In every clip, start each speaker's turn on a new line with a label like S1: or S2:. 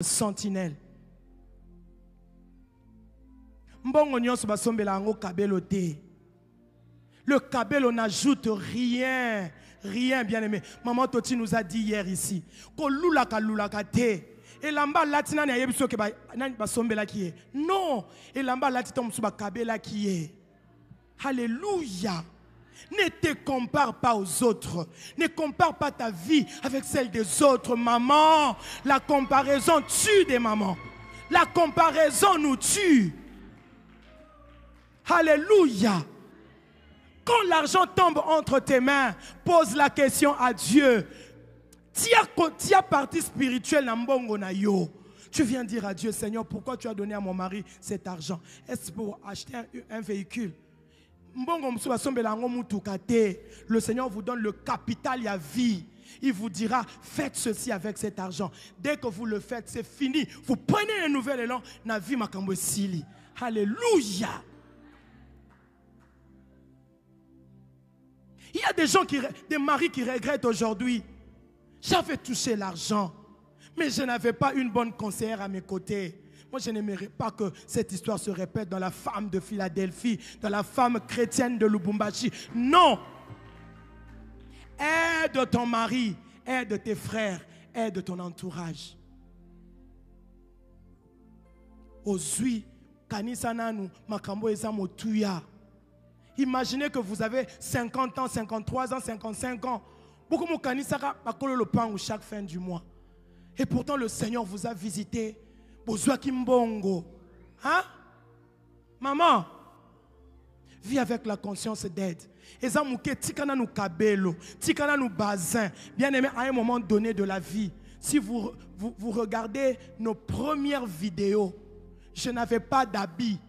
S1: sentinelle. Mbongo nyonso basombela yango kabelo te. Le kabelo n'ajoute rien. Rien, bien aimé. Maman Toti nous a dit hier ici. Ko lulaka lulaka te. Et lamba latina na yebiso ke ba sombela ki est. Non. Et lamba latita musu ba kabela ki est. Alléluia. Ne te compare pas aux autres. Ne compare pas ta vie avec celle des autres. Maman, la comparaison tue des mamans. La comparaison nous tue. Alléluia. Quand l'argent tombe entre tes mains, pose la question à Dieu. Tia partie spirituelle na mbongo na yo. Tu viens dire à Dieu, Seigneur, pourquoi tu as donné à mon mari cet argent? Est-ce pour acheter un véhicule? Le Seigneur vous donne le capital et la vie. Il vous dira, faites ceci avec cet argent. Dès que vous le faites, c'est fini. Vous prenez un nouvel élan. Na vie makambo sili. Alléluia. Il y a des maris qui regrettent aujourd'hui. J'avais touché l'argent, mais je n'avais pas une bonne conseillère à mes côtés. Moi, je n'aimerais pas que cette histoire se répète dans la femme de Philadelphie, dans la femme chrétienne de Lubumbashi. Non. Aide ton mari, aide tes frères, aide ton entourage. Ozui, kanisananu, makambo ezamo tuya. Imaginez que vous avez 50 ans, 53 ans, 55 ans. Beaucoup de kanisaka bakolo le pain chaque fin du mois. Et pourtant, le Seigneur vous a visité. Hein? Maman, vis avec la conscience d'aide. Bien aimé, à un moment donné de la vie, si vous regardez nos premières vidéos, je n'avais pas d'habit.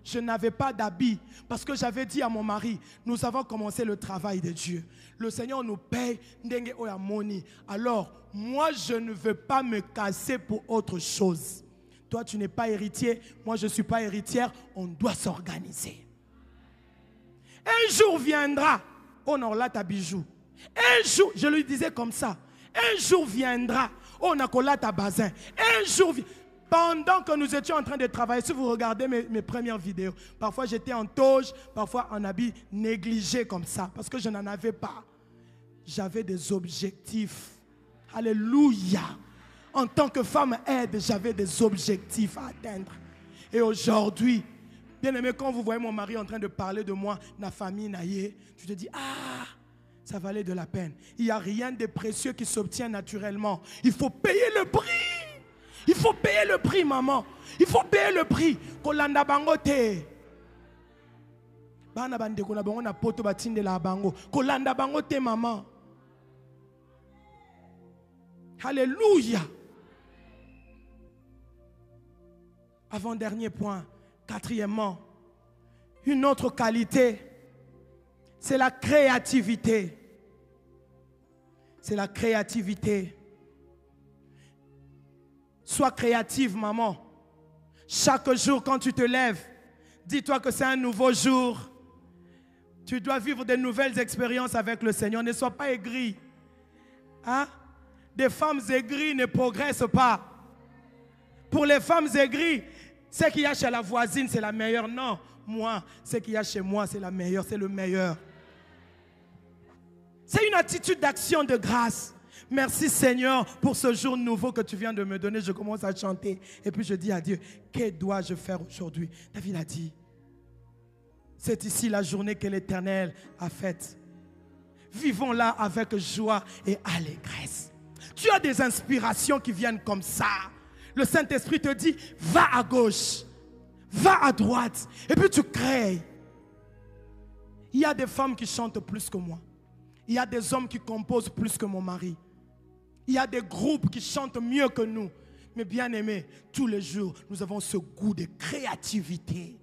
S1: Je n'avais pas d'habit parce que j'avais dit à mon mari, nous avons commencé le travail de Dieu. Le Seigneur nous paye. Alors, moi, je ne veux pas me casser pour autre chose. Toi, tu n'es pas héritier. Moi, je ne suis pas héritière. On doit s'organiser. Un jour viendra. On aura ta bijou. Un jour, je lui disais comme ça. Un jour viendra. On a ta bazin. Un jour viendra. Pendant que nous étions en train de travailler, si vous regardez mes premières vidéos, parfois j'étais en toge, parfois en habit négligé comme ça, parce que je n'en avais pas. J'avais des objectifs. Alléluia. En tant que femme aide, j'avais des objectifs à atteindre. Et aujourd'hui, bien aimé, quand vous voyez mon mari en train de parler de moi, ma famille, naïe, tu te dis, ah, ça valait de la peine. Il n'y a rien de précieux qui s'obtient naturellement. Il faut payer le prix. Il faut payer le prix, maman. Il faut payer le prix. Kolanda bangote. Bana bande kona bango na poto batinde la bango. Kolanda bangote, maman. Alléluia. Avant-dernier point. Quatrièmement, une autre qualité, c'est la créativité. C'est la créativité. Sois créative, maman. Chaque jour, quand tu te lèves, dis-toi que c'est un nouveau jour. Tu dois vivre de nouvelles expériences avec le Seigneur. Ne sois pas aigri. Hein? Des femmes aigries ne progressent pas. Pour les femmes aigries, ce qu'il y a chez la voisine, c'est la meilleure. Non, moi, ce qu'il y a chez moi, c'est la meilleure, c'est le meilleur. C'est une attitude d'action de grâce. Merci Seigneur pour ce jour nouveau que tu viens de me donner. Je commence à chanter et puis je dis à Dieu, que dois-je faire aujourd'hui? David a dit, c'est ici la journée que l'Éternel a faite. Vivons-la avec joie et allégresse. Tu as des inspirations qui viennent comme ça. Le Saint-Esprit te dit, va à gauche, va à droite et puis tu crées. Il y a des femmes qui chantent plus que moi. Il y a des hommes qui composent plus que mon mari. Il y a des groupes qui chantent mieux que nous. Mais bien aimés, tous les jours, nous avons ce goût de créativité.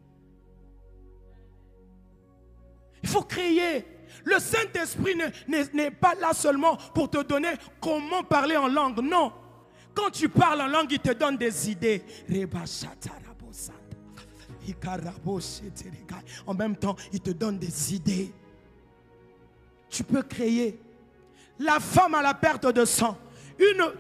S1: Il faut créer. Le Saint-Esprit n'est pas là seulement pour te donner comment parler en langue. Non. Quand tu parles en langue, il te donne des idées. En même temps, il te donne des idées. Tu peux créer. La femme à la perte de sang. une